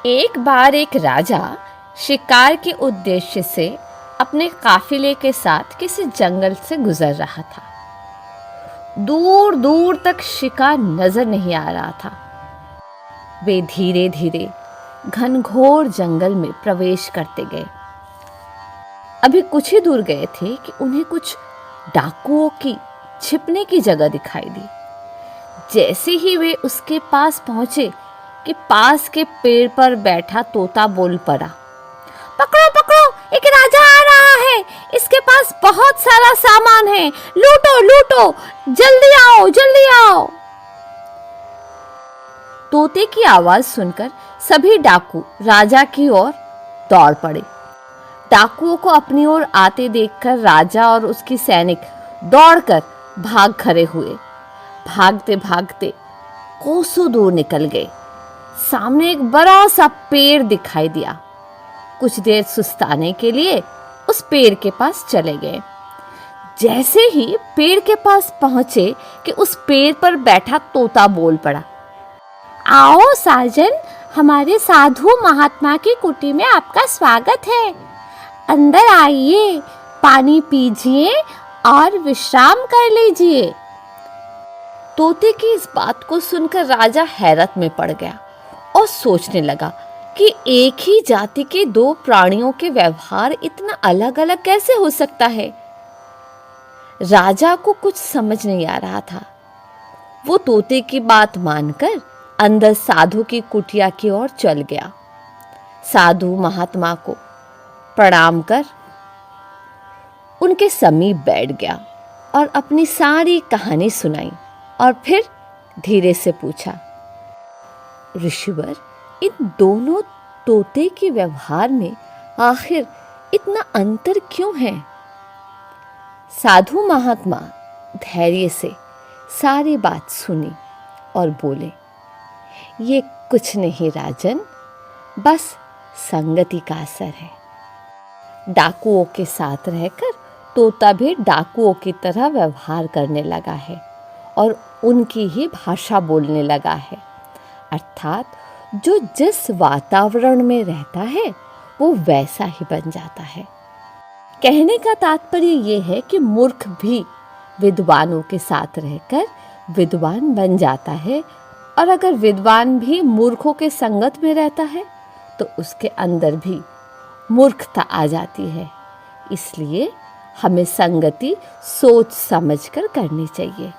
एक बार एक राजा शिकार के उद्देश्य से अपने काफिले के साथ किसी जंगल से गुजर रहा था। दूर दूर तक शिकार नजर नहीं आ रहा था। वे धीरे धीरे घनघोर जंगल में प्रवेश करते गए। अभी कुछ ही दूर गए थे कि उन्हें कुछ डाकुओं की छिपने की जगह दिखाई दी। जैसे ही वे उसके पास पहुंचे कि पास के पेड़ पर बैठा तोता बोल पड़ा, पकड़ो पकड़ो, एक राजा आ रहा है, इसके पास बहुत सारा सामान है, लूटो लूटो, जल्दी आओ जल्दी आओ। तोते की आवाज सुनकर सभी डाकू राजा की ओर दौड़ पड़े। डाकुओं को अपनी ओर आते देखकर राजा और उसकी सैनिक दौड़कर भाग खड़े हुए। भागते भागते कोसों दूर निकल गए। सामने एक बड़ा सा पेड़ दिखाई दिया। कुछ देर सुस्ताने के लिए उस पेड़ के पास चले गए। जैसे ही पेड़ के पास पहुंचे कि उस पेड़ पर बैठा तोता बोल पड़ा, आओ साजन, हमारे साधु महात्मा की कुटी में आपका स्वागत है। अंदर आइए, पानी पीजिए और विश्राम कर लीजिए। तोते की इस बात को सुनकर राजा हैरत में पड़ गया और सोचने लगा कि एक ही जाति के दो प्राणियों के व्यवहार इतना अलग अलग कैसे हो सकता है। राजा को कुछ समझ नहीं आ रहा था। वो तोते की बात मानकर अंदर साधु की कुटिया की ओर चल गया। साधु महात्मा को प्रणाम कर उनके समीप बैठ गया और अपनी सारी कहानी सुनाई और फिर धीरे से पूछा, ऋषिवर, इन दोनों तोते के व्यवहार में आखिर इतना अंतर क्यों है? साधु महात्मा धैर्य से सारी बात सुनी और बोले, ये कुछ नहीं राजन, बस संगति का असर है। डाकुओं के साथ रहकर तोता भी डाकुओं की तरह व्यवहार करने लगा है और उनकी ही भाषा बोलने लगा है। अर्थात जो जिस वातावरण में रहता है वो वैसा ही बन जाता है। कहने का तात्पर्य ये है कि मूर्ख भी विद्वानों के साथ रहकर विद्वान बन जाता है, और अगर विद्वान भी मूर्खों के संगत में रहता है तो उसके अंदर भी मूर्खता आ जाती है। इसलिए हमें संगति सोच समझकर करनी चाहिए।